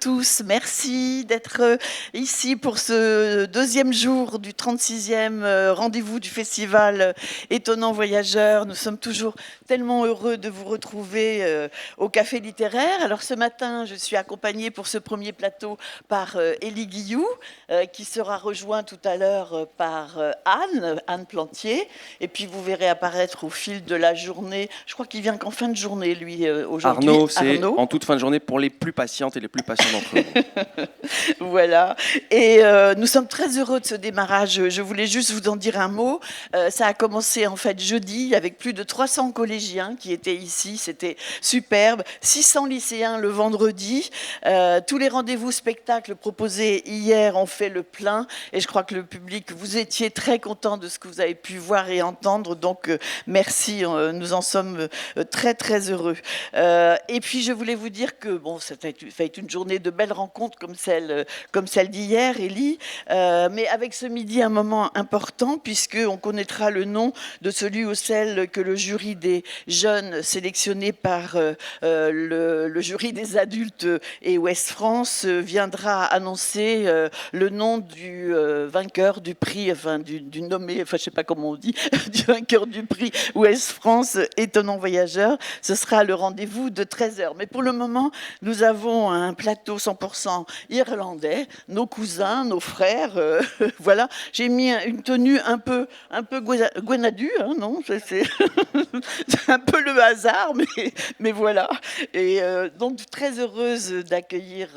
tous, merci d'être ici pour ce deuxième jour du 36e rendez-vous du festival Étonnant Voyageur. Nous sommes toujours tellement heureux de vous retrouver au Café Littéraire. Alors ce matin, je suis accompagnée pour ce premier plateau par Élie Guilloux, qui sera rejoint tout à l'heure par Anne Plantier. Et puis vous verrez apparaître au fil de la journée, je crois qu'il vient qu'en fin de journée, lui, aujourd'hui. Arnaud, c'est en toute fin de journée pour les plus patientes et les plus patients d'entre vous. Voilà. Et nous sommes très heureux de ce démarrage. Je voulais juste vous en dire un mot. Ça a commencé en fait jeudi avec plus de 300 collégiens qui étaient ici. C'était superbe. 600 lycéens le vendredi. Tous les rendez-vous spectacles proposés hier ont fait le plein. Et je crois que le public, vous étiez très content de ce que vous avez pu voir et entendre. Donc merci. Nous en sommes très très heureux. Et puis je voulais vous dire que bon, ça a été une journée de belles rencontres comme celle d'hier, Élie, mais avec ce midi un moment important puisqu'on connaîtra le nom de celui ou celle que le jury des jeunes sélectionné par le jury des adultes et Ouest France viendra annoncer le nom du vainqueur du prix, enfin du nommé, enfin je sais pas comment on dit, du vainqueur du prix Ouest France Étonnant Voyageur. Ce sera le rendez-vous de 13h. Mais pour le moment, nous avons un plateau 100% irlandais, nos cousins, nos frères. Voilà, j'ai mis une tenue un peu Gwenadu, hein, non, c'est un peu le hasard, mais voilà. Et donc très heureuse d'accueillir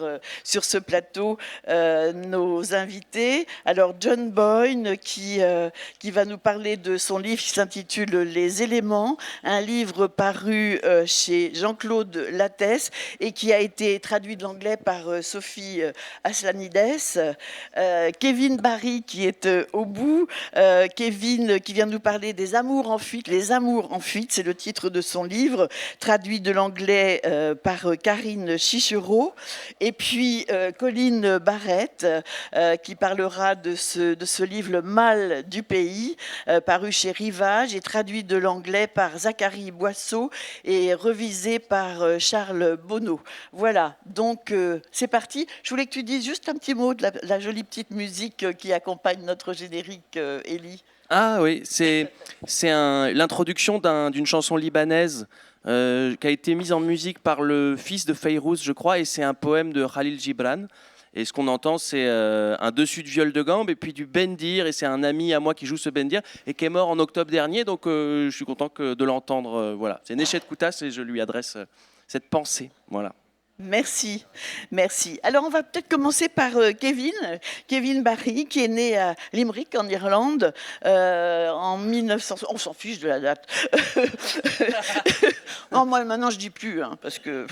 sur ce plateau nos invités. Alors John Boyne qui va nous parler de son livre qui s'intitule Les éléments, un livre paru chez Jean-Claude Lattès et qui a été traduit de l'anglais par Sophie Aslanides. Kevin Barry qui est au bout. Kevin qui vient nous parler des amours en fuite. Les amours en fuite, c'est le titre de son livre, traduit de l'anglais par Karine Chichereau. Et puis Colline Barrette qui parlera de ce livre Le mal du pays, paru chez Rivage et traduit de l'anglais par Zachary Boisseau et revisé par Charles Bonneau. Voilà, donc c'est parti. Je voulais que tu dises juste un petit mot de la jolie petite musique qui accompagne notre générique, Élie. Ah oui, c'est l'introduction d'une chanson libanaise qui a été mise en musique par le fils de Fayrouz, je crois, et c'est un poème de Khalil Gibran. Et ce qu'on entend, c'est un dessus de viol de gambe et puis du bendir. Et c'est un ami à moi qui joue ce bendir et qui est mort en octobre dernier. Donc je suis content de l'entendre. Voilà, c'est Néchet Koutas et je lui adresse cette pensée. Voilà. Merci, merci. Alors on va peut-être commencer par Kevin Barry, qui est né à Limerick en Irlande en 1900. On s'en fiche de la date. Non, moi maintenant je dis plus, hein, parce que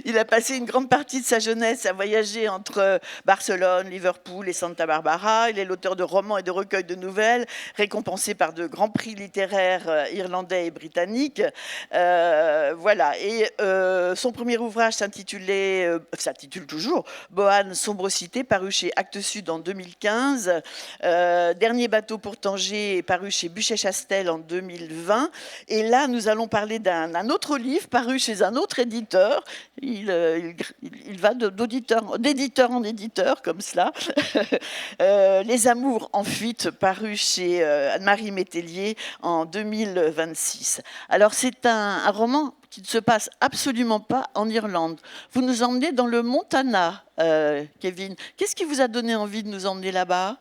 il a passé une grande partie de sa jeunesse à voyager entre Barcelone, Liverpool et Santa Barbara. Il est l'auteur de romans et de recueils de nouvelles, récompensé par de grands prix littéraires irlandais et britanniques. Voilà. Et son premier ouvrage s'intitule toujours Bohane, sombre cité, paru chez Actes Sud en 2015. Dernier bateau pour Tanger, paru chez Buchet-Chastel en 2020. Et là, nous allons parler d'un autre livre paru chez un autre éditeur. Il va d'éditeur en éditeur, comme cela. Les amours en fuite, paru chez Anne-Marie Métellier en 2026. Alors, c'est un roman qui ne se passe absolument pas en Irlande. Vous nous emmenez dans le Montana, Kevin. Qu'est-ce qui vous a donné envie de nous emmener là-bas?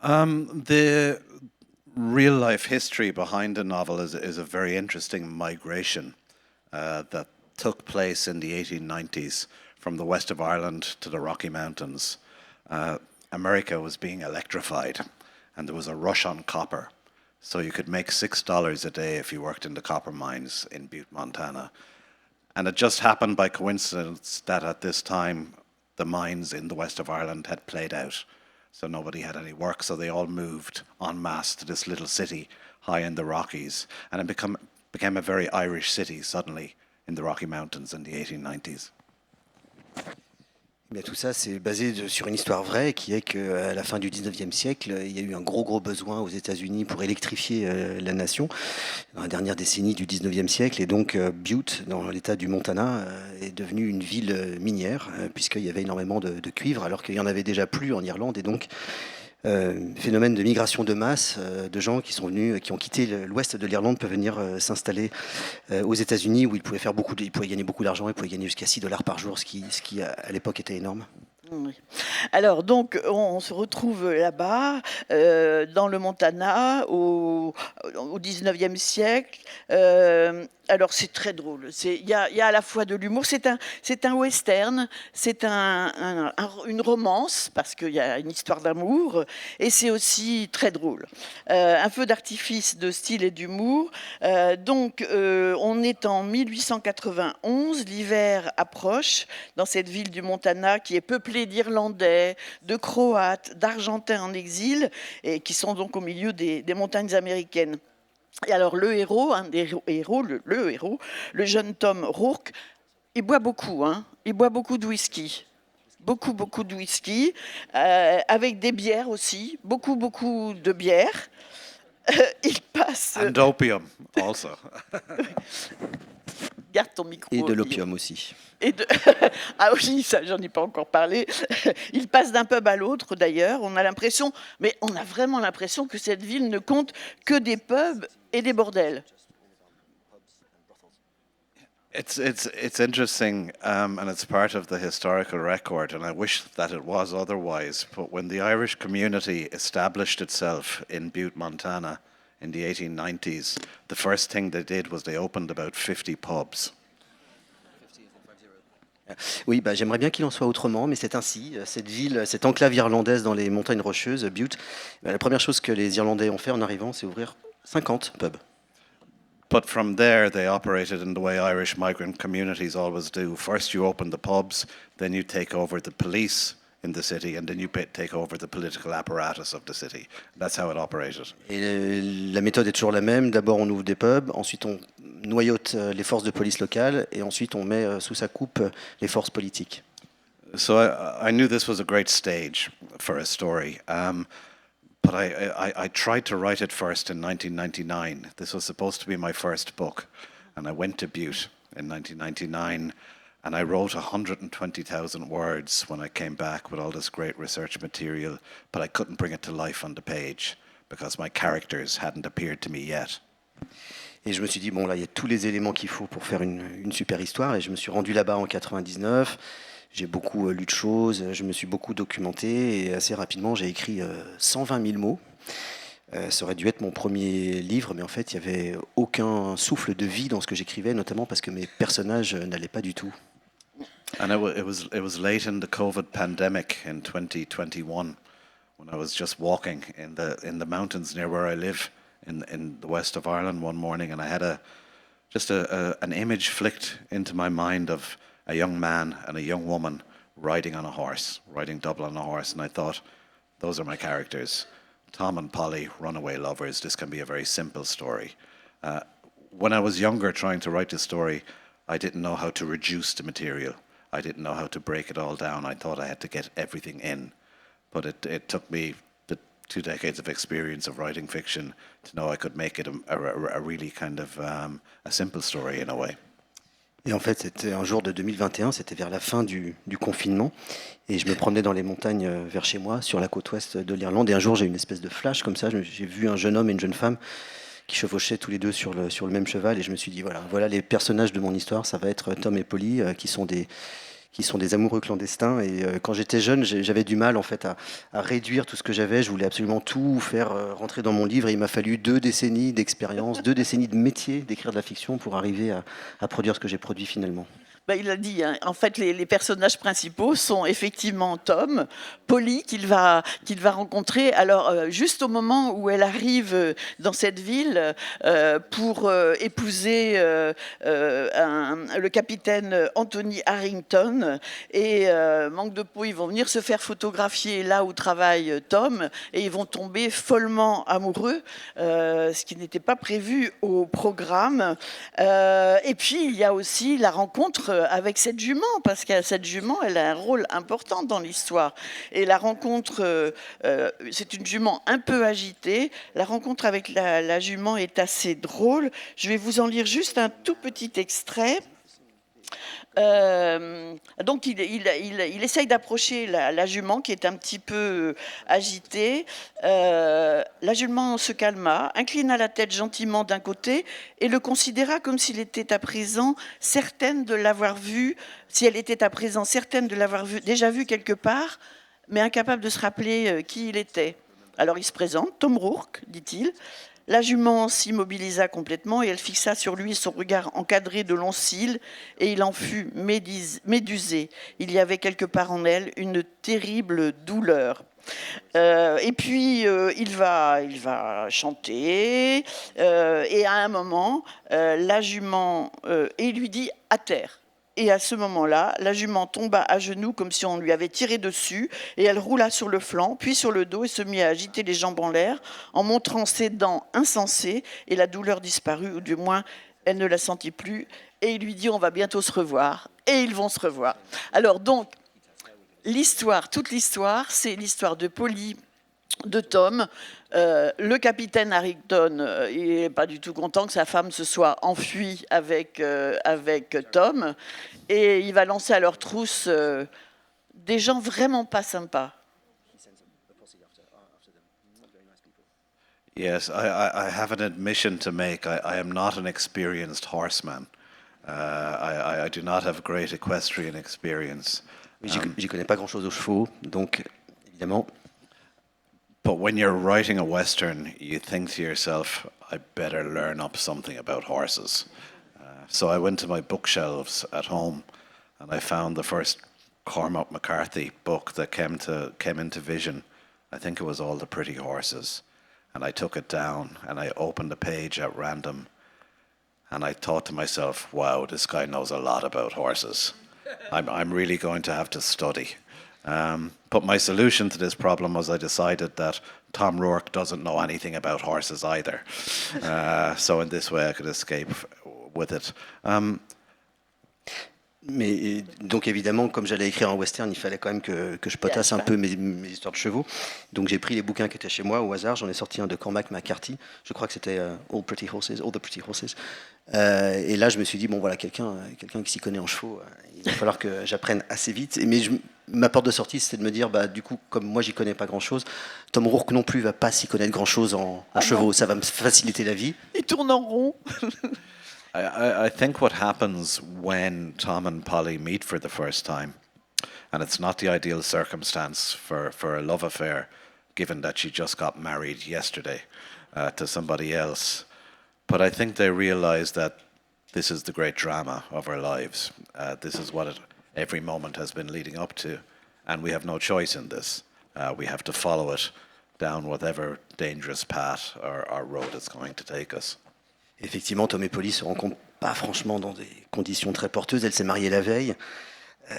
The real-life history behind the novel is a very interesting migration that took place in the 1890s from the west of Ireland to the Rocky Mountains. America was being electrified, and there was a rush on copper. So you could make $6 a day if you worked in the copper mines in Butte, Montana. And it just happened by coincidence that at this time, the mines in the west of Ireland had played out. So nobody had any work, so they all moved en masse to this little city high in the Rockies. And it became a very Irish city suddenly in the Rocky Mountains in the 1890s. Mais tout ça, c'est basé sur une histoire vraie qui est qu'à la fin du 19e siècle, il y a eu un gros besoin aux États-Unis pour électrifier la nation dans la dernière décennie du 19e siècle. Et donc Butte, dans l'État du Montana, est devenue une ville minière puisqu'il y avait énormément de cuivre alors qu'il n'y en avait déjà plus en Irlande. Et donc phénomène de migration de masse de gens qui sont venus, qui ont quitté l'ouest de l'Irlande, peuvent venir s'installer aux États-Unis où ils pouvaient faire ils pouvaient gagner beaucoup d'argent, ils pouvaient gagner jusqu'à $6 par jour, ce qui à l'époque était énorme. Oui. Alors, donc, on se retrouve là-bas, dans le Montana, au 19e siècle. Alors, c'est très drôle. Il y a à la fois de l'humour. C'est un western, c'est une romance, parce qu'il y a une histoire d'amour, et c'est aussi très drôle. Un feu d'artifice de style et d'humour. Donc, on est en 1891, l'hiver approche, dans cette ville du Montana qui est peuplée d'Irlandais, de Croates, d'Argentins en exil, et qui sont donc au milieu des montagnes américaines. Et alors le héros, un des héros, le héros, le jeune Tom Rourke, il boit beaucoup, il boit beaucoup de whisky. Beaucoup de whisky, avec des bières aussi, beaucoup de bières. Il passe... And opium also. Garde ton micro. Et de l'opium aussi. Ah oui, ça, j'en ai pas encore parlé. Il passe d'un pub à l'autre, d'ailleurs. On a vraiment l'impression que cette ville ne compte que des pubs et des bordels. It's interesting, and it's part of the historical record, and I wish that it was otherwise. But when the Irish community established itself in Butte, Montana, in the 1890s, the first thing they did was they opened about 50 pubs. Oui, j'aimerais bien qu'il en soit autrement, mais c'est ainsi. Cette ville, cette enclave irlandaise dans les montagnes rocheuses, Butte, la première chose que les Irlandais ont fait en arrivant, c'est ouvrir 50 pubs. But from there, they operated in the way Irish migrant communities always do. First, you open the pubs, then you take over the police in the city, and then you take over the political apparatus of the city. That's how it operated. Et la méthode est toujours la même. D'abord, on ouvre des pubs, ensuite on noyote les forces de police locales, et ensuite on met sous sa coupe les forces politiques. So I knew this was a great stage for a story. But I tried to write it first in 1999. This was supposed to be my first book. And I went to Butte in 1999, and I wrote 120,000 words when I came back with all this great research material, but I couldn't bring it to life on the page because my characters hadn't appeared to me yet. Et je me suis dit, bon, là, il y a tous les éléments qu'il faut pour faire une super histoire. Et je me suis rendu là-bas en 99. J'ai beaucoup lu de choses, je me suis beaucoup documenté et assez rapidement j'ai écrit 120 000 mots. Ça aurait dû être mon premier livre, mais en fait il n'y avait aucun souffle de vie dans ce que j'écrivais, notamment parce que mes personnages n'allaient pas du tout. And it was late in the COVID pandemic in 2021 when I was just walking in the mountains near where I live in the west of Ireland one morning, and I had an image flicked into my mind of a young man and a young woman riding double on a horse, and I thought, those are my characters. Tom and Polly, runaway lovers. This can be a very simple story. When I was younger trying to write this story, I didn't know how to reduce the material. I didn't know how to break it all down. I thought I had to get everything in. But it took me the 2 decades of experience of writing fiction to know I could make it a really kind of a simple story in a way. Et en fait, c'était un jour de 2021, c'était vers la fin du confinement, et je me promenais dans les montagnes vers chez moi, sur la côte ouest de l'Irlande, et un jour j'ai eu une espèce de flash comme ça, j'ai vu un jeune homme et une jeune femme qui chevauchaient tous les deux sur le même cheval, et je me suis dit, voilà les personnages de mon histoire, ça va être Tom et Polly, qui sont des amoureux clandestins. Et quand j'étais jeune, j'avais du mal en fait à réduire tout ce que j'avais. Je voulais absolument tout faire rentrer dans mon livre. Et il m'a fallu 2 décennies d'expérience, 2 décennies de métier d'écrire de la fiction pour arriver à produire ce que j'ai produit finalement. Il a dit, en fait, les personnages principaux sont effectivement Tom, Polly, qu'il va rencontrer. Alors, juste au moment où elle arrive dans cette ville pour épouser le capitaine Anthony Harrington, et manque de peau, ils vont venir se faire photographier là où travaille Tom, et ils vont tomber follement amoureux, ce qui n'était pas prévu au programme. Et puis, il y a aussi la rencontre avec cette jument, parce que cette jument, elle a un rôle important dans l'histoire. Et la rencontre, c'est une jument un peu agitée. La rencontre avec la jument est assez drôle. Je vais vous en lire juste un tout petit extrait. Donc il essaye d'approcher la jument qui est un petit peu agitée. La jument se calma, inclina la tête gentiment d'un côté et le considéra comme s'il était à présent certaine de l'avoir vu, si elle était à présent certaine de l'avoir déjà vu quelque part, mais incapable de se rappeler qui il était. Alors il se présente, Tom Rourke, dit-il. La jument s'immobilisa complètement et elle fixa sur lui son regard encadré de longs cils et il en fut médusé. Il y avait quelque part en elle une terrible douleur. Et puis il va chanter et à un moment la jument et il lui dit à terre. Et à ce moment-là, la jument tomba à genoux comme si on lui avait tiré dessus, et elle roula sur le flanc, puis sur le dos, et se mit à agiter les jambes en l'air, en montrant ses dents insensées, et la douleur disparut, ou du moins, elle ne la sentit plus, et il lui dit, on va bientôt se revoir, et ils vont se revoir. Alors donc, l'histoire, toute l'histoire, c'est l'histoire de Polly, de Tom. Le capitaine Harrington, il n'est pas du tout content que sa femme se soit enfuie avec Tom, et il va lancer à leur trousse des gens vraiment pas sympas. Yes, I have an admission to make. I am not an experienced horseman. I do not have great equestrian experience. J'y connais pas grand-chose aux chevaux, donc évidemment. But when you're writing a Western, you think to yourself, I better learn up something about horses. So I went to my bookshelves at home and I found the first Cormac McCarthy book that came into vision. I think it was All the Pretty Horses. And I took it down and I opened a page at random and I thought to myself, wow, this guy knows a lot about horses. I'm really going to have to study. But my solution to this problem was I decided that Tom Rourke doesn't know anything about horses either. So in this way I could escape with it. Mais donc évidemment, comme j'allais écrire un western, il fallait quand même que je potasse un peu mes histoires de chevaux. Donc j'ai pris les bouquins qui étaient chez moi au hasard. J'en ai sorti un de Cormac McCarthy. Je crois que c'était All the Pretty Horses. Et là, je me suis dit bon voilà, quelqu'un qui s'y connaît en chevaux, il va falloir que j'apprenne assez vite. Mais ma porte de sortie, c'était de me dire bah du coup, comme moi j'y connais pas grand chose, Tom Rourke non plus va pas s'y connaître grand chose en chevaux. Non. Ça va me faciliter la vie. Il tourne en rond. I think what happens when Tom and Polly meet for the first time, and it's not the ideal circumstance for a love affair, given that she just got married yesterday to somebody else, but I think they realize that this is the great drama of our lives. This is what every moment has been leading up to, and we have no choice in this. We have to follow it down whatever dangerous path our road is going to take us. Effectivement, Tom et Polly se rencontrent pas franchement dans des conditions très porteuses. Elle s'est mariée la veille.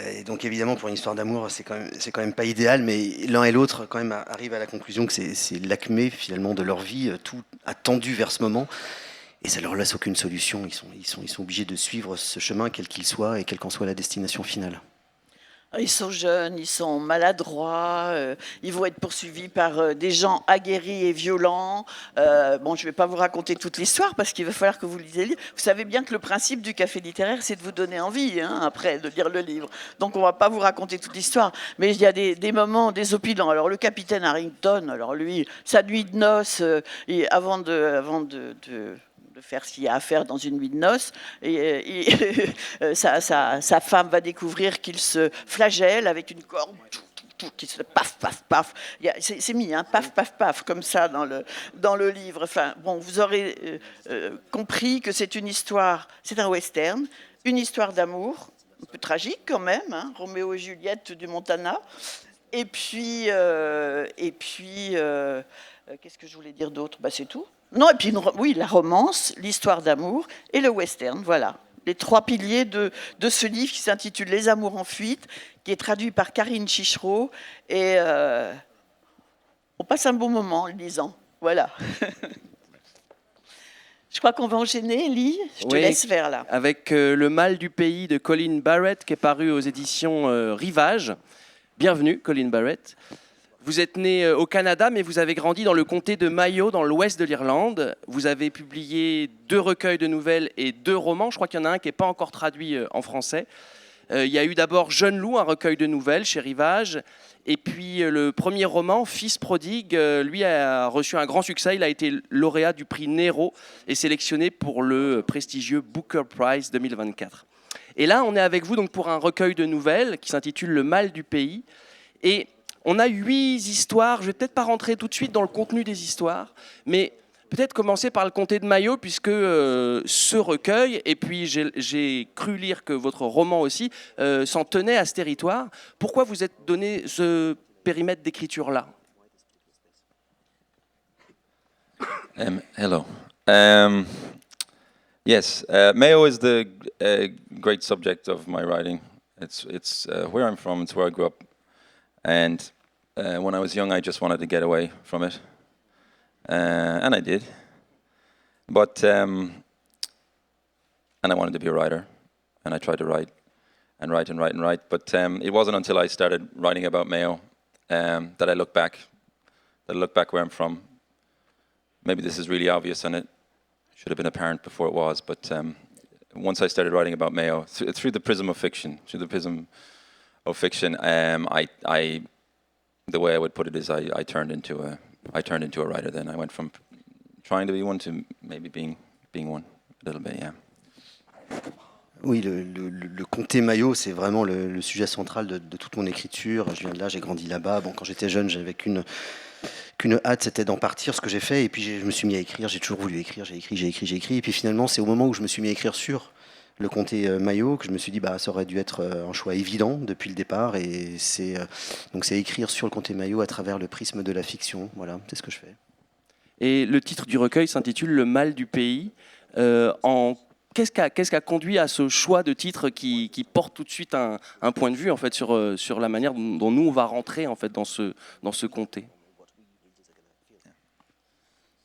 Et donc évidemment, pour une histoire d'amour, c'est quand même pas idéal, mais l'un et l'autre quand même arrivent à la conclusion que c'est l'acmé finalement de leur vie. Tout a tendu vers ce moment. Et ça leur laisse aucune solution. Ils sont obligés de suivre ce chemin, quel qu'il soit, et quelle qu'en soit la destination finale. Ils sont jeunes, ils sont maladroits, ils vont être poursuivis par des gens aguerris et violents. Bon, je ne vais pas vous raconter toute l'histoire parce qu'il va falloir que vous lisez le livre. Vous savez bien que le principe du café littéraire, c'est de vous donner envie, après, de lire le livre. Donc, on ne va pas vous raconter toute l'histoire. Mais il y a des moments désopilants. Alors, le capitaine Harrington, alors lui, sa nuit de noces, avant de faire ce qu'il y a à faire dans une nuit de noces. Sa femme va découvrir qu'il se flagelle avec une corde qui se paf, paf, paf. C'est mis, paf, paf, paf, comme ça dans le livre. Enfin, bon, vous aurez compris que c'est une histoire, c'est un western, une histoire d'amour, un peu tragique quand même, Roméo et Juliette du Montana. Et puis qu'est-ce que je voulais dire d'autre ? C'est tout. Non, et puis oui, la romance, l'histoire d'amour et le western, voilà. Les trois piliers de ce livre qui s'intitule Les Amours en fuite, qui est traduit par Karine Chichereau. Et on passe un bon moment en le lisant. Voilà. Je crois qu'on va enchaîner, Lee. Je te Oui. laisse faire là. Avec Le mal du pays de Colin Barrett, qui est paru aux éditions Rivage. Bienvenue, Colin Barrett. Vous êtes né au Canada, mais vous avez grandi dans le comté de Mayo, dans l'ouest de l'Irlande. Vous avez publié 2 recueils de nouvelles et 2 romans. Je crois qu'il y en a un qui n'est pas encore traduit en français. Il y a eu d'abord Jeune loup, un recueil de nouvelles chez Rivage. Et puis le premier roman, Fils prodigue, lui a reçu un grand succès. Il a été lauréat du prix Nero et sélectionné pour le prestigieux Booker Prize 2024. Et là, on est avec vous donc pour un recueil de nouvelles qui s'intitule Le mal du pays. Et on a 8 histoires. Je ne vais peut-être pas rentrer tout de suite dans le contenu des histoires, mais peut-être commencer par le comté de Mayo, puisque ce recueil, et puis j'ai cru lire que votre roman aussi, s'en tenait à ce territoire. Pourquoi vous êtes donné ce périmètre d'écriture-là? Hello. Yes, Mayo is the great subject of my writing. It's where I'm from, it's where I grew up. And when I was young, I just wanted to get away from it. And I did. But, and I wanted to be a writer. And I tried to write and write and write and write. But it wasn't until I started writing about Mayo that I look back. That I look back where I'm from. Maybe this is really obvious and it should have been apparent before it was. But once I started writing about Mayo, through the prism of fiction, the way I would put it is I turned into a writer then. I went from trying to be one to maybe being one a little bit, yeah. Oui, le comté Mayo, c'est vraiment le sujet central de toute mon écriture. Je viens de là, j'ai grandi là-bas. Bon, quand j'étais jeune, j'avais qu'une hâte, c'était d'en partir, ce que j'ai fait. Et puis je me suis mis à écrire, j'ai toujours voulu écrire, j'ai écrit. Et puis finalement, c'est au moment où je me suis mis à écrire sur le comté Mayo que je me suis dit ça aurait dû être un choix évident depuis le départ. Et c'est écrire sur le comté Mayo à travers le prisme de la fiction. Voilà, c'est ce que je fais. Et le titre du recueil s'intitule Le mal du pays. Qu'est-ce qui a conduit à ce choix de titre qui porte tout de suite un point de vue en fait sur la manière dont nous on va rentrer en fait dans ce comté?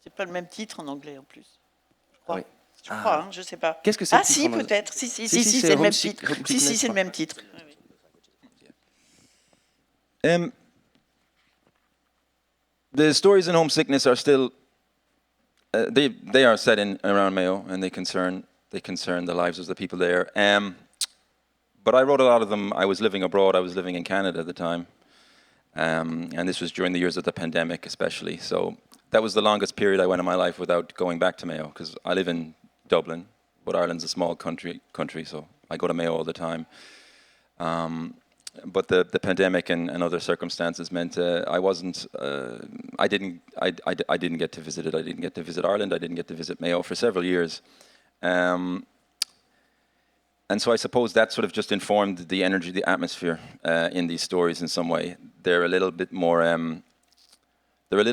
C'est pas le même titre en anglais en plus. Je crois. Oui. Je crois, je sais pas. Qu'est-ce que c'est? Si, peut-être. Si, c'est le même titre. Si, c'est le même titre. The stories in Homesickness are still they are set in around Mayo and they concern the lives of the people there. But I wrote a lot of them. I was living abroad. I was living in Canada at the time, and this was during the years of the pandemic, especially. So that was the longest period I went in my life without going back to Mayo, because I live in Dublin, but Ireland's a small country, so I go to Mayo all the time. But the pandemic and other circumstances meant I didn't get to visit it. I didn't get to visit Ireland. I didn't get to visit Mayo for several years. And so I suppose that sort of just informed the energy, the atmosphere in these stories in some way. They're a little bit more, they're a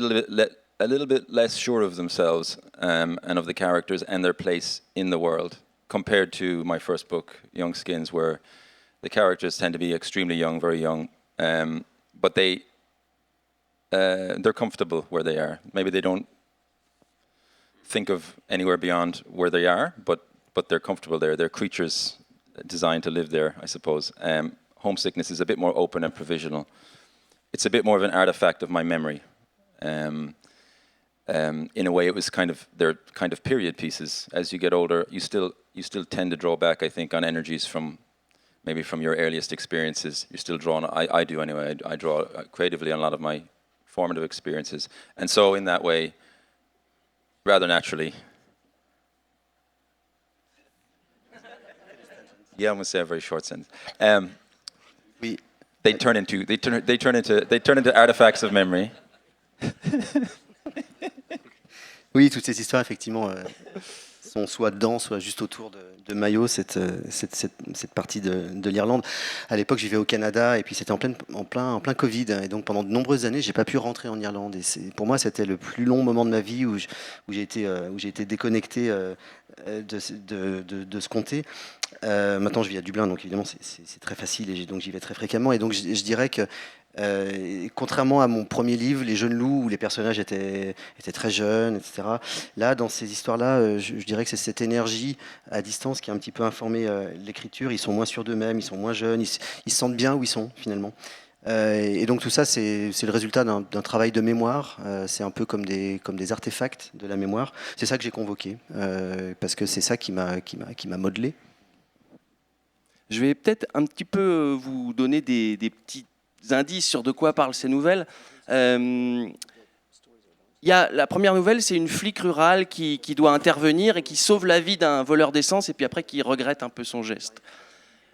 little bit less sure of themselves and of the characters and their place in the world, compared to my first book, Young Skins, where the characters tend to be extremely young, very young, but they're comfortable where they are. Maybe they don't think of anywhere beyond where they are, but they're comfortable there. They're creatures designed to live there, I suppose. Homesickness is a bit more open and provisional. It's a bit more of an artifact of my memory. In a way, it was they're kind of period pieces. As you get older, you still tend to draw back, I think, on energies from your earliest experiences. You're still drawn. I do anyway. I draw creatively on a lot of my formative experiences, and so in that way, rather naturally. Yeah, I'm gonna say a very short sentence. They turn into artifacts of memory. Oui, toutes ces histoires, effectivement, sont soit dedans, soit juste autour de Mayo, cette partie de l'Irlande. À l'époque, je vivais au Canada, et puis c'était en plein Covid. Et donc, pendant de nombreuses années, j'ai pas pu rentrer en Irlande. Et pour moi, c'était le plus long moment de ma vie où j'ai été déconnecté de ce comté. Maintenant, je vis à Dublin, donc évidemment, c'est très facile, et donc j'y vais très fréquemment. Et donc, je dirais que Et contrairement à mon premier livre, Les Jeunes Loups, où les personnages étaient très jeunes, etc. Là, dans ces histoires-là, je dirais que c'est cette énergie à distance qui a un petit peu informé l'écriture. Ils sont moins sûrs d'eux-mêmes, ils sont moins jeunes, ils se sentent bien où ils sont finalement. Et donc tout ça, c'est le résultat d'un travail de mémoire. C'est un peu comme des artefacts de la mémoire. C'est ça que j'ai convoqué, parce que c'est ça qui m'a modelé. Je vais peut-être un petit peu vous donner des petits indices sur de quoi parlent ces nouvelles. La première nouvelle, c'est une flic rurale qui doit intervenir et qui sauve la vie d'un voleur d'essence et puis après qui regrette un peu son geste.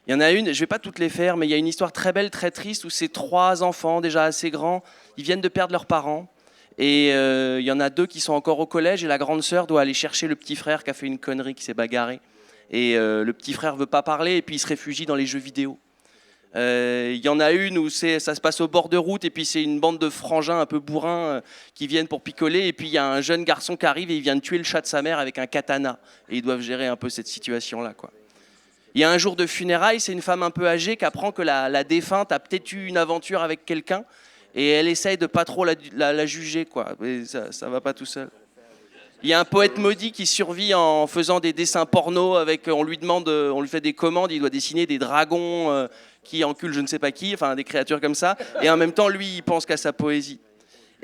Il y en a une, je ne vais pas toutes les faire, mais il y a une histoire très belle, très triste, où ces 3 enfants, déjà assez grands, ils viennent de perdre leurs parents. Et il y en a 2 qui sont encore au collège, et la grande sœur doit aller chercher le petit frère qui a fait une connerie, qui s'est bagarré. Et le petit frère ne veut pas parler, et puis il se réfugie dans les jeux vidéo. Il y en a une où ça se passe au bord de route, et puis c'est une bande de frangins un peu bourrins qui viennent pour picoler, et puis il y a un jeune garçon qui arrive, et il vient de tuer le chat de sa mère avec un katana. Et ils doivent gérer un peu cette situation-là, quoi. Il y a un jour de funérailles, c'est une femme un peu âgée qui apprend que la défunte a peut-être eu une aventure avec quelqu'un et elle essaye de pas trop la juger, quoi. Mais ça va pas tout seul. Il y a un poète maudit qui survit en faisant des dessins porno on lui fait des commandes, il doit dessiner des dragons qui enculent je ne sais pas qui, enfin des créatures comme ça. Et en même temps, lui, il pense qu'à sa poésie.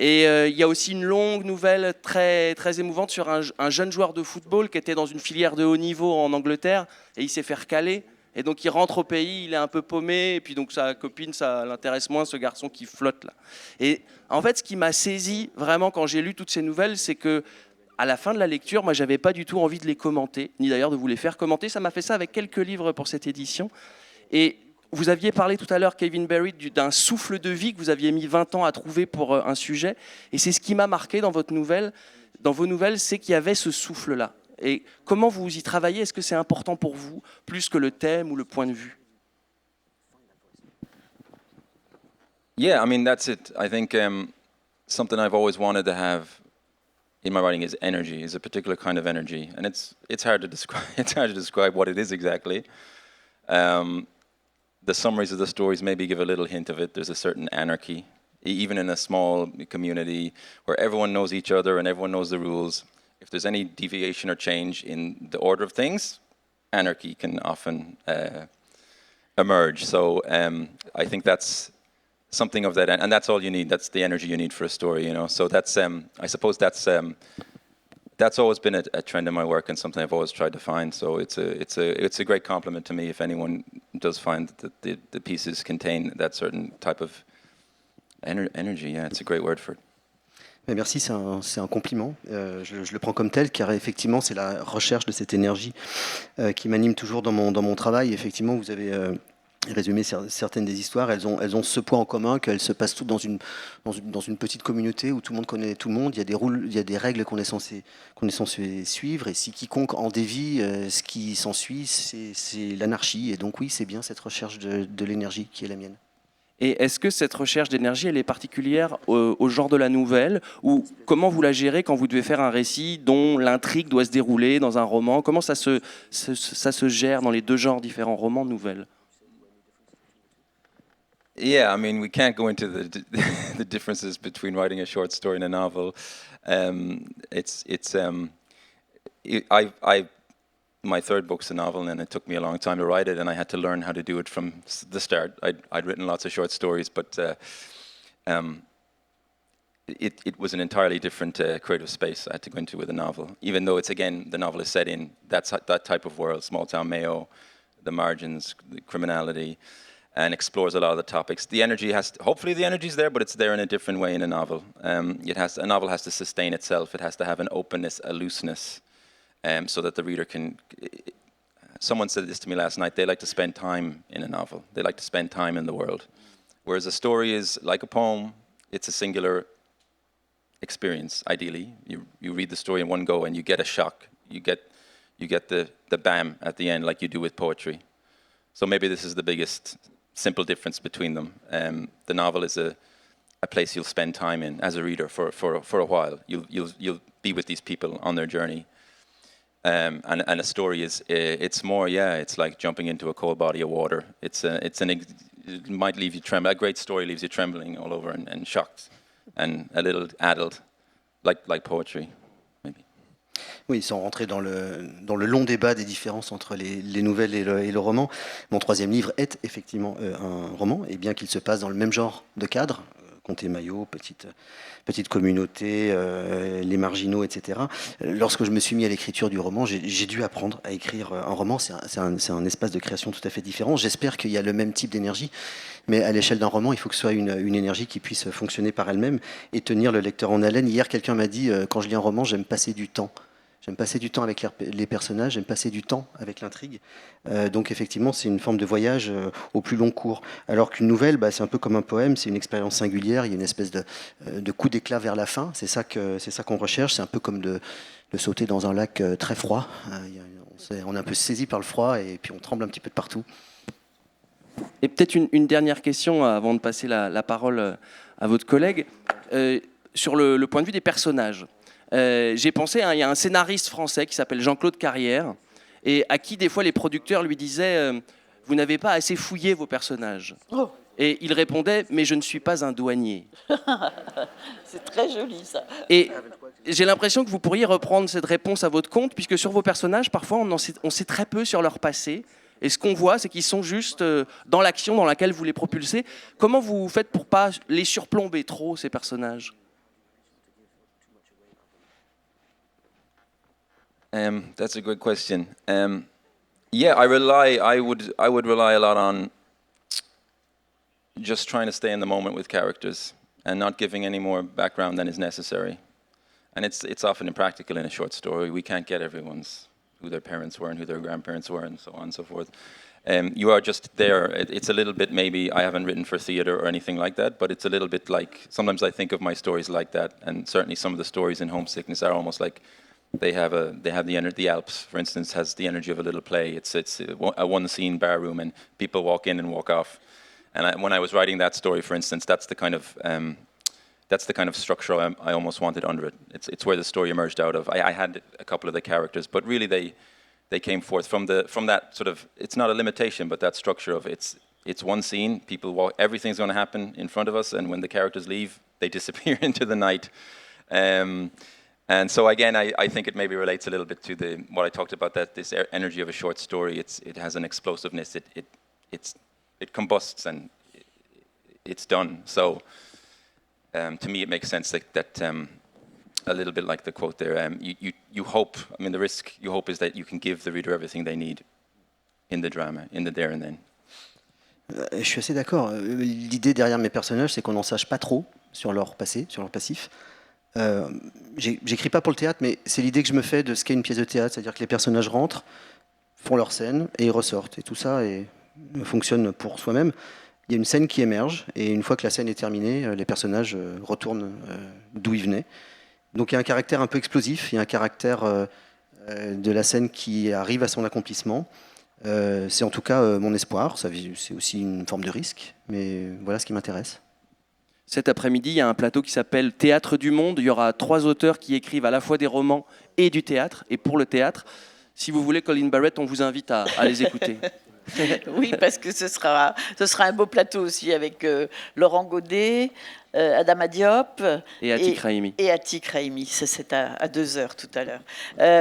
Et il y a aussi une longue nouvelle très, très émouvante sur un jeune joueur de football qui était dans une filière de haut niveau en Angleterre et il s'est fait recaler. Et donc il rentre au pays, il est un peu paumé, et puis donc sa copine, ça l'intéresse moins, ce garçon qui flotte là. Et en fait, ce qui m'a saisi vraiment quand j'ai lu toutes ces nouvelles, c'est que à la fin de la lecture, moi, j'avais pas du tout envie de les commenter, ni d'ailleurs de vous les faire commenter. Ça m'a fait ça avec quelques livres pour cette édition. Et vous aviez parlé tout à l'heure, Kevin Barry, d'un souffle de vie que vous aviez mis 20 ans à trouver pour un sujet. Et c'est ce qui m'a marqué dans vos nouvelles, c'est qu'il y avait ce souffle-là. Et comment vous y travaillez? Est-ce que c'est important pour vous, plus que le thème ou le point de vue? Yeah, I mean, that's it. I think something I've always wanted to have in my writing is energy, is a particular kind of energy. And it's hard to describe, it's hard to describe what it is exactly. The summaries of the stories maybe give a little hint of it. There's a certain anarchy, even in a small community where everyone knows each other and everyone knows the rules. If there's any deviation or change in the order of things, anarchy can often emerge. So I think that's something of that, and that's all you need. That's the energy you need for a story, you know. So that's, I suppose that's always been a trend in my work and something I've always tried to find. So it's a great compliment to me if anyone does find that the pieces contain that certain type of energy. Yeah, it's a great word for it. Mais merci, c'est un compliment. Je le prends comme tel, car effectivement, c'est la recherche de cette énergie qui m'anime toujours dans mon travail. Effectivement, vous avez résumé certaines des histoires. Elles ont ce point en commun qu'elles se passent toutes dans une petite communauté où tout le monde connaît tout le monde. Il y a des règles qu'on est censé suivre. Et si quiconque en dévie, ce qui s'ensuit, c'est l'anarchie. Et donc oui, c'est bien cette recherche de l'énergie qui est la mienne. Et est-ce que cette recherche d'énergie, elle est particulière au genre de la nouvelle, ou comment vous la gérez quand vous devez faire un récit dont l'intrigue doit se dérouler dans un roman? Comment ça se gère dans les deux genres différents, romans, nouvelles? Yeah, I mean, we can't go into the differences between writing a short story and a novel. My third book's a novel, and it took me a long time to write it, and I had to learn how to do it from the start. I'd written lots of short stories, but it was an entirely different creative space I had to go into with a novel, even though the novel is set in that type of world, small town Mayo, the margins, the criminality, and explores a lot of the topics. The energy hopefully the energy's there, but it's there in a different way in a novel. A novel has to sustain itself. It has to have an openness, a looseness, so that the reader can. Someone said this to me last night. They like to spend time in a novel. They like to spend time in the world. Whereas a story is like a poem. It's a singular experience. Ideally, you read the story in one go and you get a shock. You get the bam at the end, like you do with poetry. So maybe this is the biggest simple difference between them. The novel is a place you'll spend time in as a reader for a while. You'll be with these people on their journey. And a story is it's more it's like jumping into a cold body of water. It might leave you trembling. A great story leaves you trembling all over and shocked, and a little addled, like poetry, maybe. Oui, sans rentrer dans le long débat des différences entre les nouvelles et le roman, mon troisième livre est effectivement un roman, et bien qu'il se passe dans le même genre de cadre, Comté Maillot, petite communauté, les marginaux, etc. Lorsque je me suis mis à l'écriture du roman, j'ai dû apprendre à écrire un roman. C'est un espace de création tout à fait différent. J'espère qu'il y a le même type d'énergie, mais à l'échelle d'un roman, il faut que ce soit une énergie qui puisse fonctionner par elle-même et tenir le lecteur en haleine. Hier, quelqu'un m'a dit, quand je lis un roman, j'aime passer du temps. J'aime passer du temps avec les personnages, j'aime passer du temps avec l'intrigue. Donc effectivement, c'est une forme de voyage au plus long cours. Alors qu'une nouvelle, c'est un peu comme un poème, c'est une expérience singulière, il y a une espèce de coup d'éclat vers la fin. C'est ça qu'on recherche, c'est un peu comme de sauter dans un lac très froid. On est un peu saisi par le froid et puis on tremble un petit peu de partout. Et peut-être une dernière question avant de passer la parole à votre collègue. Sur le point de vue des personnages. J'ai pensé, il y a un scénariste français qui s'appelle Jean-Claude Carrière, et à qui des fois les producteurs lui disaient vous n'avez pas assez fouillé vos personnages. Oh. Et il répondait mais je ne suis pas un douanier. C'est très joli ça. Et j'ai l'impression que vous pourriez reprendre cette réponse à votre compte, puisque sur vos personnages, parfois on sait très peu sur leur passé. Et ce qu'on voit, c'est qu'ils sont juste dans l'action dans laquelle vous les propulsez. Comment vous faites pour pas les surplomber trop, ces personnages ? That's a good question. I would rely a lot on just trying to stay in the moment with characters and not giving any more background than is necessary. And it's often impractical in a short story. We can't get who their parents were and who their grandparents were and so on and so forth. You are just there. It's a little bit, maybe I haven't written for theatre or anything like that, but it's a little bit like, sometimes I think of my stories like that, and certainly some of the stories in Homesickness are almost like the Alps, for instance, has the energy of a little play. It's a one-scene bar room, and people walk in and walk off. And when I was writing that story, for instance, that's the kind of structure I almost wanted under it. It's where the story emerged out of. I had a couple of the characters, but really they came forth from that sort of. It's not a limitation, but that structure of it's one scene. People walk. Everything's going to happen in front of us, and when the characters leave, they disappear into the night. And so again, I think it maybe relates a little bit to what I talked about, that this energy of a short story. It has an explosiveness. It combusts and it's done. So to me, it makes sense that a little bit like the quote there. You hope. I mean, the risk you hope is that you can give the reader everything they need in the drama, in the there and then. Je suis assez d'accord. L'idée derrière mes personnages, c'est qu'on n'en sache pas trop sur leur passé, sur leur passif. J'écris pas pour le théâtre, mais c'est l'idée que je me fais de ce qu'est une pièce de théâtre, c'est-à-dire que les personnages rentrent, font leur scène et ils ressortent. Et tout ça fonctionne pour soi-même. Il y a une scène qui émerge, et une fois que la scène est terminée, les personnages retournent d'où ils venaient. Donc il y a un caractère un peu explosif, il y a un caractère de la scène qui arrive à son accomplissement. C'est en tout cas mon espoir, c'est aussi une forme de risque, mais voilà ce qui m'intéresse. Cet après-midi, il y a un plateau qui s'appelle Théâtre du Monde. Il y aura 3 auteurs qui écrivent à la fois des romans et du théâtre, et pour le théâtre. Si vous voulez, Colin Barrett, on vous invite à les écouter. Oui, parce que ce sera un beau plateau aussi avec Laurent Godet, Adama Diop et Atik Rahimi. Et Atik Rahimi, ça c'est à 2h tout à l'heure.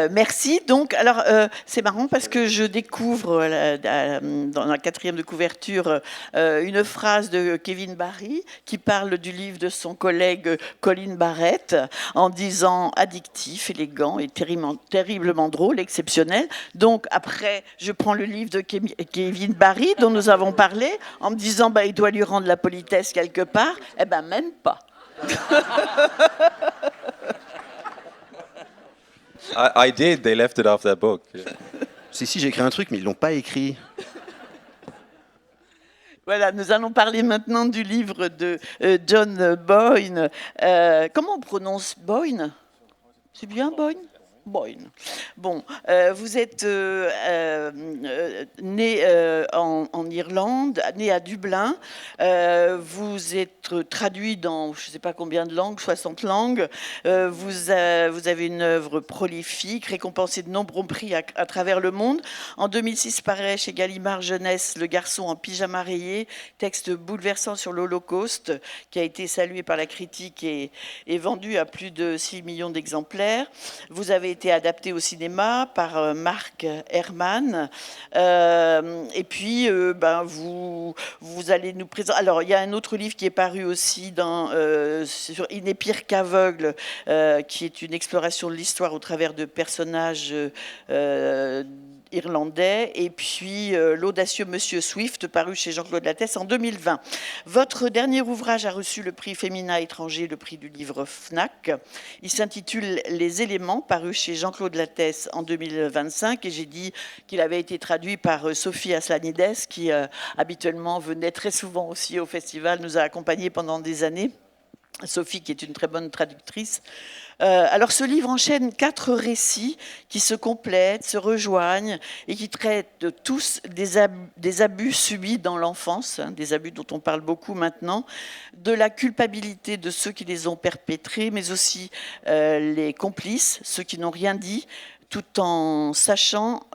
Merci. Donc, alors c'est marrant parce que je découvre dans la 4e de couverture une phrase de Kevin Barry qui parle du livre de son collègue Colin Barrett en disant addictif, élégant et terriblement drôle, exceptionnel. Donc après, je prends le livre de Kevin Barry dont nous avons parlé en me disant il doit lui rendre la politesse quelque part. Eh ben même pas. I did. They left it off that book. Si, j'ai écrit un truc, mais ils l'ont pas écrit. Voilà, nous allons parler maintenant du livre de John Boyne. Comment on prononce Boyne ? C'est bien Boyne ? Boyne. Bon, vous êtes né en Irlande, né à Dublin. Vous êtes traduit dans je ne sais pas combien de langues, 60 langues. Vous avez une œuvre prolifique, récompensée de nombreux prix à travers le monde. En 2006, paraît chez Gallimard Jeunesse, Le garçon en pyjama rayé, texte bouleversant sur l'Holocauste, qui a été salué par la critique et vendu à plus de 6 millions d'exemplaires. Vous avez été adapté au cinéma par Marc Herman. Et puis, vous allez nous présenter... Alors, il y a un autre livre qui est paru aussi sur Il n'est pire qu'aveugle, qui est une exploration de l'histoire au travers de personnages irlandais, et puis L'audacieux Monsieur Swift, paru chez Jean-Claude Lattès en 2020. Votre dernier ouvrage a reçu le prix Féminin étranger, le prix du livre Fnac. Il s'intitule Les éléments, paru chez Jean-Claude Lattès en 2025, et j'ai dit qu'il avait été traduit par Sophie Aslanides, qui habituellement venait très souvent aussi au festival, nous a accompagnés pendant des années. Sophie, qui est une très bonne traductrice. Alors, ce livre enchaîne 4 récits qui se complètent, se rejoignent et qui traitent tous des abus subis dans l'enfance, des abus dont on parle beaucoup maintenant, de la culpabilité de ceux qui les ont perpétrés, mais aussi les complices, ceux qui n'ont rien dit, tout en sachant,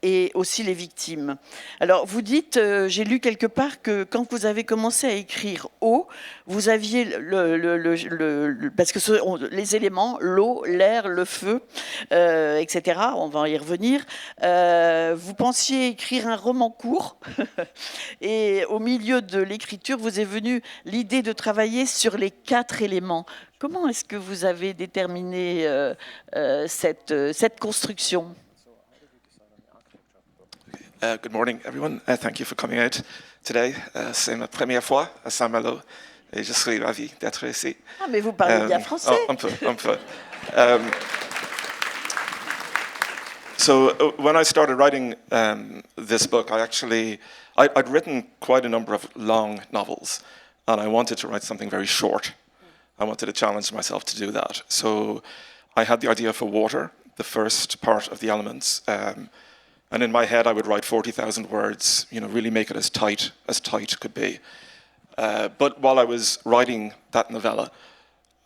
et aussi les victimes. Alors, vous dites, j'ai lu quelque part que quand vous avez commencé à écrire « eau », vous aviez parce que les éléments, l'eau, l'air, le feu, etc., on va y revenir, vous pensiez écrire un roman court, et au milieu de l'écriture, vous est venue l'idée de travailler sur les 4 éléments. Comment est-ce que vous avez déterminé cette construction? Good morning, everyone. Thank you for coming out today. C'est ma première fois à Saint-Malo et je suis ravi d'être ici. Ah, mais vous parlez bien français. Un peu. So when I started writing this book, I'd written quite a number of long novels, and I wanted to write something very short. I wanted to challenge myself to do that. So I had the idea for water, the first part of the elements, and in my head I would write 40,000 words, really make it as tight could be. But while I was writing that novella,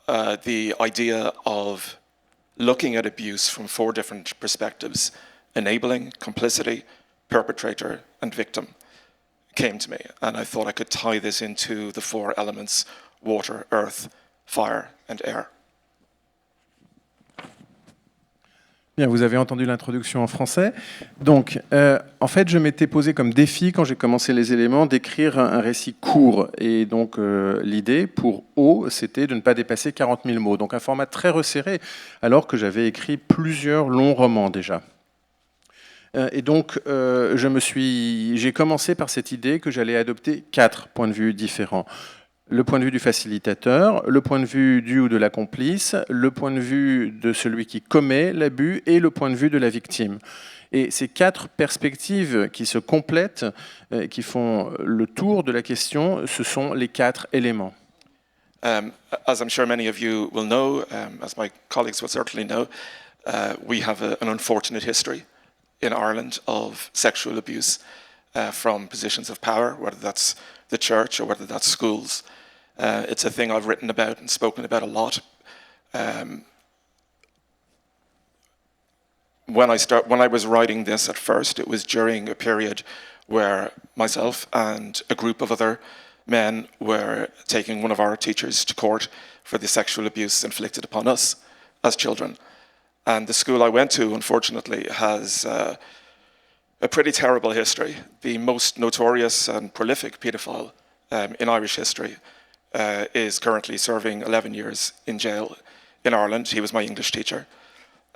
the idea of looking at abuse from 4 different perspectives, enabling, complicity, perpetrator, and victim, came to me. And I thought I could tie this into the 4 elements: water, earth, fire, and air. Bien, vous avez entendu l'introduction en français. Donc, en fait, je m'étais posé comme défi, quand j'ai commencé les éléments, d'écrire un récit court. Et donc, l'idée pour O, c'était de ne pas dépasser 40 000 mots. Donc, un format très resserré, alors que j'avais écrit plusieurs longs romans déjà. Et donc, j'ai commencé par cette idée que j'allais adopter 4 points de vue différents. Le point de vue du facilitateur, le point de vue du ou de la complice, le point de vue de celui qui commet l'abus et le point de vue de la victime. Et ces 4 perspectives qui se complètent, qui font le tour de la question, ce sont les 4 éléments. As I'm sure many of you will know, as my colleagues will certainly know, we have an unfortunate history in Ireland of sexual abuse from positions of power, whether that's the church or whether that's schools. It's a thing I've written about and spoken about a lot. When I was writing this at first, it was during a period where myself and a group of other men were taking one of our teachers to court for the sexual abuse inflicted upon us as children. And the school I went to, unfortunately, has a pretty terrible history. The most notorious and prolific paedophile in Irish history is currently serving 11 years in jail in Ireland. He was my English teacher.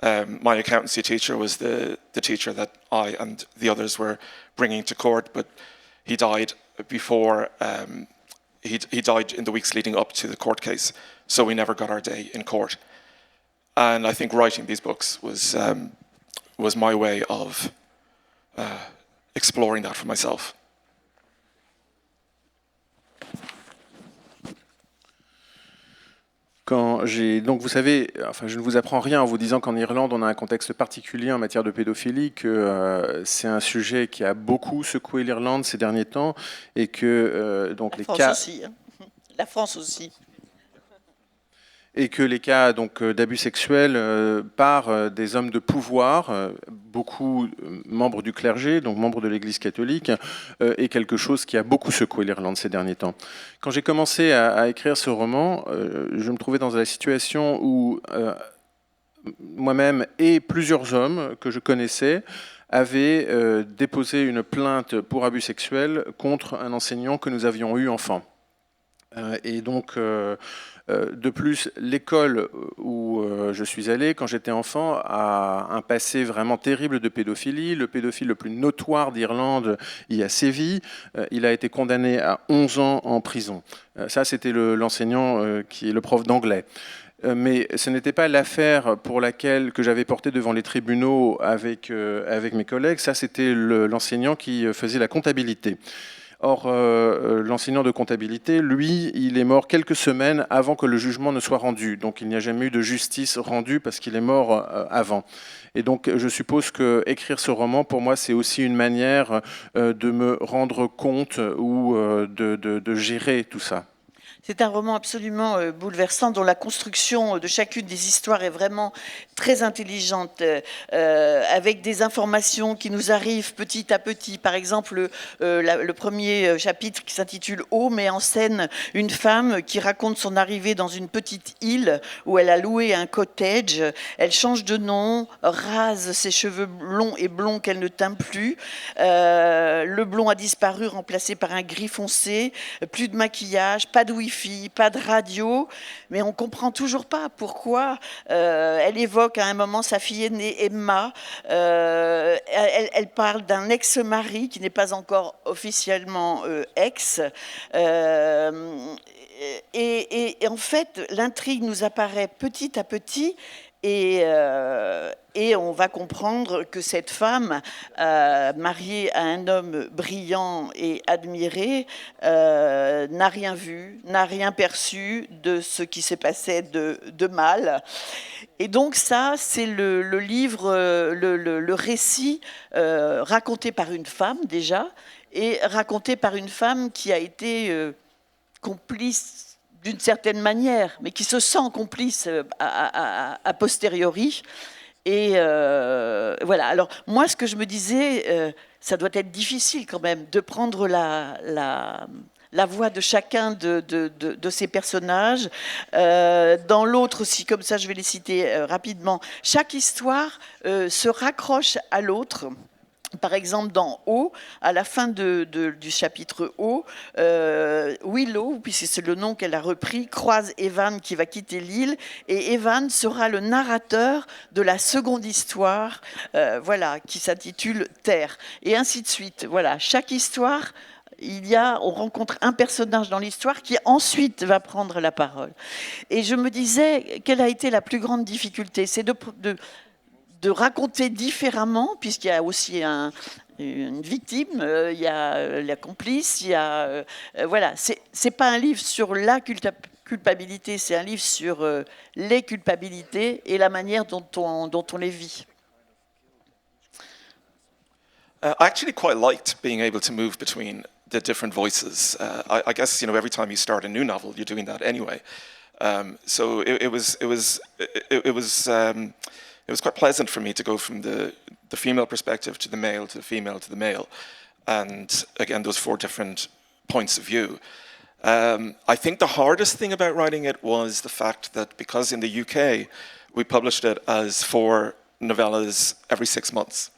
My accountancy teacher was the teacher that I and the others were bringing to court, but he died before, he died in the weeks leading up to the court case, so we never got our day in court. And I think writing these books was my way of exploring that for myself. Donc vous savez, enfin je ne vous apprends rien en vous disant qu'en Irlande on a un contexte particulier en matière de pédophilie, que c'est un sujet qui a beaucoup secoué l'Irlande ces derniers temps et que donc les cas Aussi, hein. La France aussi. et que les cas donc d'abus sexuels par des hommes de pouvoir, beaucoup membres du clergé, donc membres de l'Église catholique, est quelque chose qui a beaucoup secoué l'Irlande ces derniers temps. Quand j'ai commencé à écrire ce roman, je me trouvais dans la situation où moi-même et plusieurs hommes que je connaissais avaient déposé une plainte pour abus sexuels contre un enseignant que nous avions eu enfant. Et donc, de plus, l'école où je suis allé quand j'étais enfant a un passé vraiment terrible de pédophilie. Le pédophile le plus notoire d'Irlande y a sévi. Il a été condamné à 11 ans en prison. Ça, c'était l'enseignant qui est le prof d'anglais. Mais ce n'était pas l'affaire pour laquelle que j'avais porté devant les tribunaux avec mes collègues. Ça, c'était l'enseignant qui faisait la comptabilité. Or, l'enseignant de comptabilité, lui, il est mort quelques semaines avant que le jugement ne soit rendu. Donc, il n'y a jamais eu de justice rendue parce qu'il est mort avant. Et donc, je suppose que écrire ce roman, pour moi, c'est aussi une manière de me rendre compte ou de gérer tout ça. C'est un roman absolument bouleversant dont la construction de chacune des histoires est vraiment très intelligente, avec des informations qui nous arrivent petit à petit. Par exemple, le premier chapitre qui s'intitule « Eau » met en scène une femme qui raconte son arrivée dans une petite île où elle a loué un cottage. Elle change de nom, rase ses cheveux longs et blonds qu'elle ne teint plus. Le blond a disparu, remplacé par un gris foncé. Plus de maquillage, pas de wifi, pas de radio, mais on comprend toujours pas pourquoi. Elle évoque à un moment sa fille aînée Emma. Elle parle d'un ex-mari qui n'est pas encore officiellement ex. Et en fait, l'intrigue nous apparaît petit à petit. Et on va comprendre que cette femme, mariée à un homme brillant et admiré, n'a rien vu, n'a rien perçu de ce qui s'est passé de mal. Et donc ça, c'est le livre, le récit raconté par une femme déjà, et raconté par une femme qui a été complice d'une certaine manière, mais qui se sent complice a posteriori. Et voilà. Alors, moi, ce que je me disais, ça doit être difficile quand même de prendre la voix de chacun de ces personnages. Dans l'autre aussi, comme ça, je vais les citer rapidement. Chaque histoire se raccroche à l'autre. Par exemple, dans O, à la fin du chapitre O, Willow, puisque c'est le nom qu'elle a repris, croise Evan qui va quitter l'île, et Evan sera le narrateur de la seconde histoire, voilà, qui s'intitule Terre, et ainsi de suite. Voilà, chaque histoire, on rencontre un personnage dans l'histoire qui ensuite va prendre la parole. Et je me disais, quelle a été la plus grande difficulté ? C'est de raconter différemment, puisqu'il y a aussi une victime, il y a la complice, il y a voilà. C'est pas un livre sur la culpabilité, c'est un livre sur les culpabilités et la manière dont on les vit. I actually quite liked being able to move between the different voices. I guess every time you start a new novel, you're doing that anyway. So it was quite pleasant for me to go from the female perspective to the male, to the female, to the male. And again, those 4 different points of view. I think the hardest thing about writing it was the fact that because in the UK, we published it as 4 novellas every 6 months.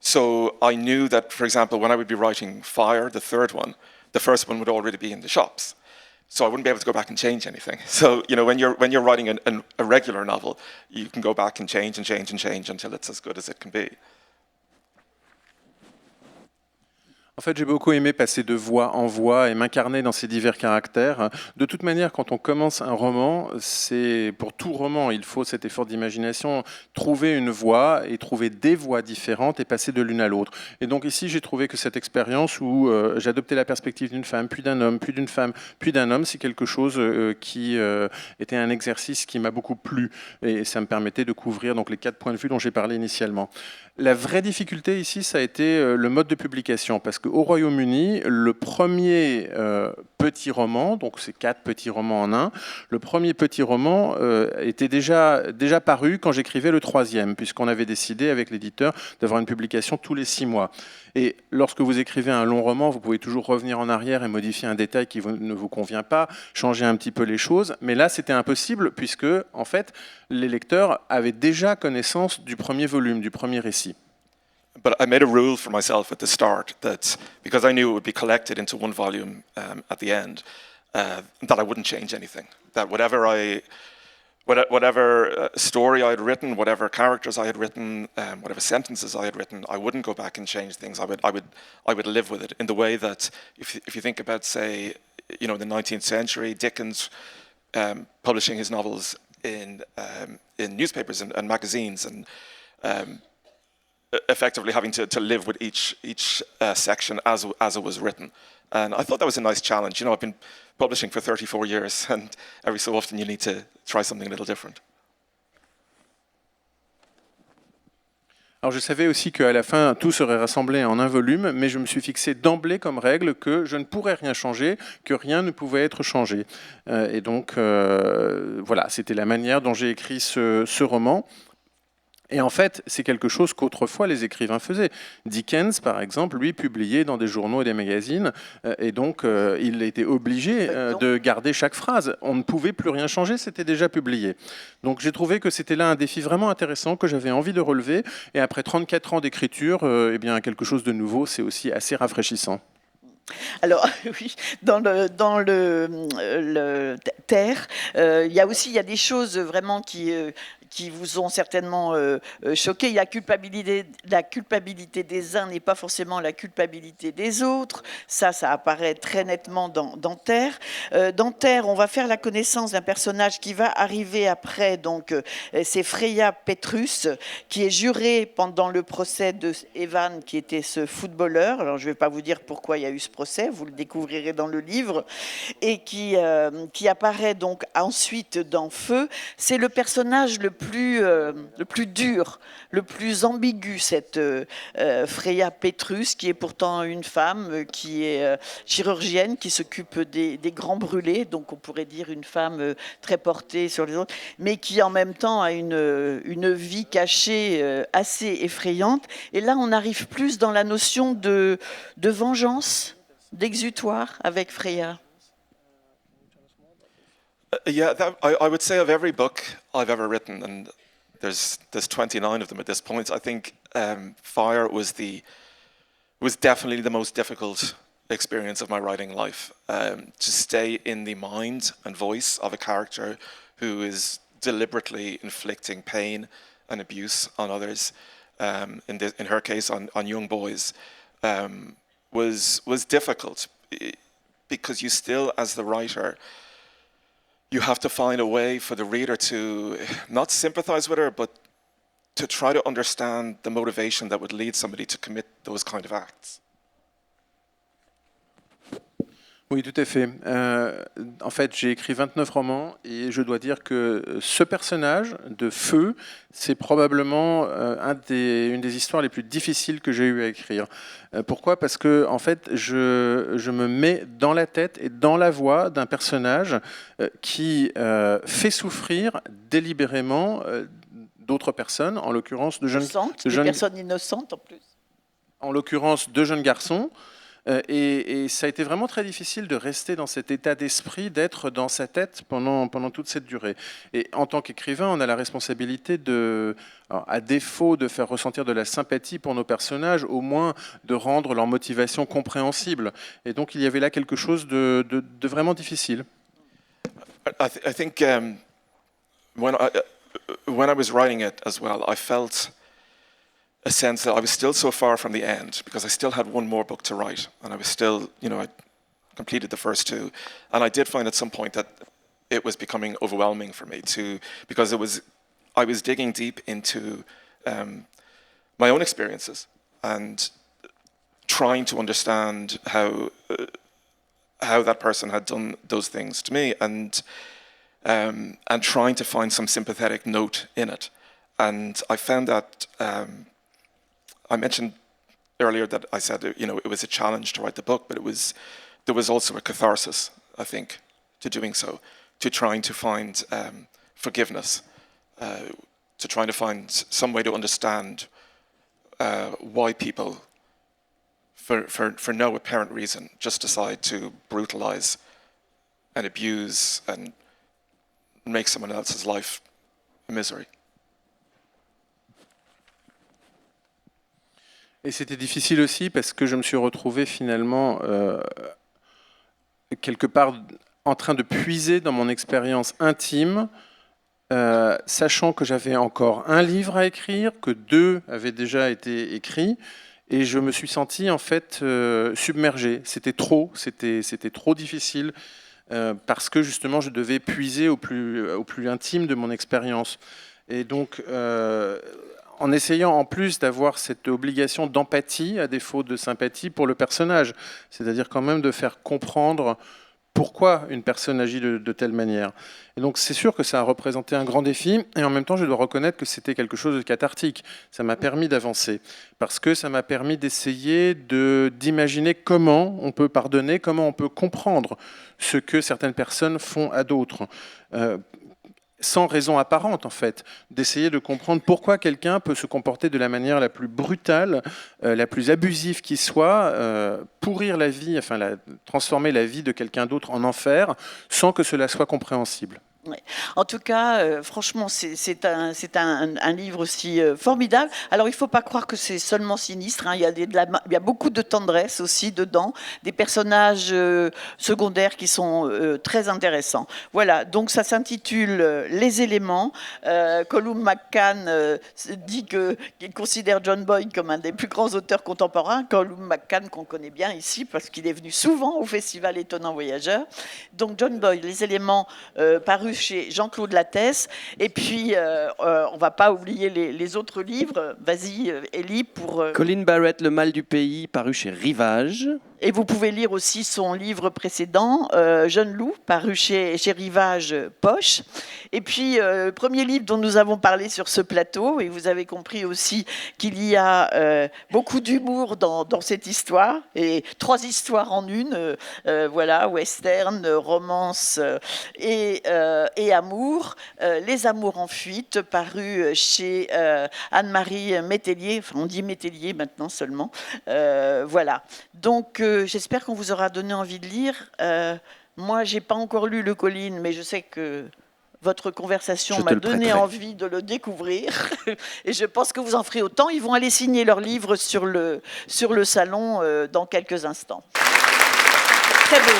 So I knew that, for example, when I would be writing Fire, the 3rd one, the first one would already be in the shops. So I wouldn't be able to go back and change anything. So when you're writing a regular novel, you can go back and change until it's as good as it can be. En fait, j'ai beaucoup aimé passer de voix en voix et m'incarner dans ces divers caractères. De toute manière, quand on commence un roman, c'est pour tout roman, il faut cet effort d'imagination, trouver une voix et trouver des voix différentes et passer de l'une à l'autre. Et donc ici, j'ai trouvé que cette expérience où j'adoptais la perspective d'une femme, puis d'un homme, puis d'une femme, puis d'un homme, c'est quelque chose qui était un exercice qui m'a beaucoup plu et ça me permettait de couvrir donc les 4 points de vue dont j'ai parlé initialement. La vraie difficulté ici, ça a été le mode de publication, parce qu'au Royaume-Uni, le premier petit roman, donc c'est 4 petits romans en un, le premier petit roman était déjà paru quand j'écrivais le 3e, puisqu'on avait décidé avec l'éditeur d'avoir une publication tous les 6 mois. Et lorsque vous écrivez un long roman, vous pouvez toujours revenir en arrière et modifier un détail qui ne vous convient pas, changer un petit peu les choses. Mais là, c'était impossible puisque, en fait, les lecteurs avaient déjà connaissance du premier volume, du premier récit. But I made a rule for myself at the start that because I knew it would be collected into one volume at the end, that I wouldn't change anything. That whatever story I had written, whatever characters I had written, whatever sentences I had written, I wouldn't go back and change things. I would live with it in the way that if you think about, say, the 19th century, Dickens publishing his novels in newspapers and magazines, and effectively having to live with each section as it was written. And I thought that was a nice challenge. I've been publishing for 34 years, and every so often you need to try something a little different. Alors je savais aussi qu'à la fin, tout serait rassemblé en un volume, mais je me suis fixé d'emblée comme règle que je ne pourrais rien changer, que rien ne pouvait être changé. Et donc, voilà, c'était la manière dont j'ai écrit ce roman. Et en fait, c'est quelque chose qu'autrefois les écrivains faisaient. Dickens, par exemple, lui, publiait dans des journaux et des magazines, et donc il était obligé de garder chaque phrase. On ne pouvait plus rien changer, c'était déjà publié. Donc j'ai trouvé que c'était là un défi vraiment intéressant que j'avais envie de relever, et après 34 ans d'écriture, eh bien, quelque chose de nouveau, c'est aussi assez rafraîchissant. Alors oui, dans le Terre, il y a des choses vraiment qui vous ont certainement choqué. La culpabilité des uns n'est pas forcément la culpabilité des autres. Ça apparaît très nettement dans Terre. Dans Terre, on va faire la connaissance d'un personnage qui va arriver après. Donc, c'est Freya Petrus, qui est jurée pendant le procès de Evan, qui était ce footballeur. Alors, je ne vais pas vous dire pourquoi il y a eu ce procès, vous le découvrirez dans le livre, et qui apparaît donc ensuite dans Feu. C'est le personnage le plus dur, le plus ambigu, cette Freya Petrus, qui est pourtant une femme qui est chirurgienne, qui s'occupe des grands brûlés, donc on pourrait dire une femme très portée sur les autres, mais qui en même temps a une vie cachée assez effrayante. Et là, on arrive plus dans la notion de vengeance, d'exutoire avec Freya. I would say of every book I've ever written, and there's 29 of them at this point, I think Fire was definitely the most difficult experience of my writing life. To stay in the mind and voice of a character who is deliberately inflicting pain and abuse on others, in her case on young boys, was difficult, because you still, as the writer, you have to find a way for the reader to not sympathize with her, but to try to understand the motivation that would lead somebody to commit those kind of acts. Oui, tout à fait. En fait, j'ai écrit 29 romans et je dois dire que ce personnage de Feu, c'est probablement une des histoires les plus difficiles que j'ai eu à écrire. Pourquoi ? Parce que, en fait, je me mets dans la tête et dans la voix d'un personnage qui fait souffrir délibérément d'autres personnes, en l'occurrence de jeunes personnes innocentes en plus. En l'occurrence de jeunes garçons. Et ça a été vraiment très difficile de rester dans cet état d'esprit, d'être dans sa tête pendant toute cette durée. Et en tant qu'écrivain, on a la responsabilité à défaut de faire ressentir de la sympathie pour nos personnages, au moins de rendre leur motivation compréhensible. Et donc il y avait là quelque chose de vraiment difficile. I think when I was writing it as well, I felt a sense that I was still so far from the end because I still had one more book to write, and I was still, I completed the first two, and I did find at some point that it was becoming overwhelming for me because I was digging deep into my own experiences and trying to understand how that person had done those things to me, and trying to find some sympathetic note in it. And I found that I mentioned earlier that I said it was a challenge to write the book, but there was also a catharsis, I think, to doing so, to trying to find forgiveness, to trying to find some way to understand why people, for no apparent reason, just decide to brutalize and abuse and make someone else's life a misery. Et c'était difficile aussi parce que je me suis retrouvé finalement quelque part en train de puiser dans mon expérience intime, sachant que j'avais encore un livre à écrire, que 2 avaient déjà été écrits, et je me suis senti en fait submergé. C'était trop difficile parce que justement je devais puiser au plus intime de mon expérience. Et donc en essayant en plus d'avoir cette obligation d'empathie à défaut de sympathie pour le personnage, c'est-à-dire quand même de faire comprendre pourquoi une personne agit de telle manière. Et donc c'est sûr que ça a représenté un grand défi, et en même temps je dois reconnaître que c'était quelque chose de cathartique. Ça m'a permis d'avancer, parce que ça m'a permis d'essayer d'imaginer comment on peut pardonner, comment on peut comprendre ce que certaines personnes font à d'autres. Sans raison apparente, en fait, d'essayer de comprendre pourquoi quelqu'un peut se comporter de la manière la plus brutale, la plus abusive qui soit, pourrir la vie, transformer la vie de quelqu'un d'autre en enfer, sans que cela soit compréhensible. Ouais. En tout cas, franchement, c'est un livre aussi formidable. Alors, il ne faut pas croire que c'est seulement sinistre. Hein. Il y a beaucoup de tendresse aussi dedans, des personnages secondaires qui sont très intéressants. Voilà, donc ça s'intitule Les éléments. Colum McCann dit qu'il considère John Boyd comme un des plus grands auteurs contemporains. Colum McCann, qu'on connaît bien ici, parce qu'il est venu souvent au Festival Étonnant Voyageur. Donc, John Boyd, Les éléments, paru chez Jean-Claude Lattès. Et puis, on ne va pas oublier les autres livres. Vas-y, Élie, pour... Colin Barrett, Le mal du pays, paru chez Rivage. Et vous pouvez lire aussi son livre précédent, Jeune loup, paru chez Rivage Poche. Et puis, premier livre dont nous avons parlé sur ce plateau, et vous avez compris aussi qu'il y a beaucoup d'humour dans cette histoire, et 3 histoires en une, voilà, western, romance et amour. Les amours en fuite, paru chez Anne-Marie Métellier, enfin on dit Métellier maintenant seulement, voilà. Donc, j'espère qu'on vous aura donné envie de lire. Moi, je n'ai pas encore lu Le Colline, mais je sais que votre conversation m'a donné envie de le découvrir. Et je pense que vous en ferez autant. Ils vont aller signer leur livre sur le salon dans quelques instants. Très beau.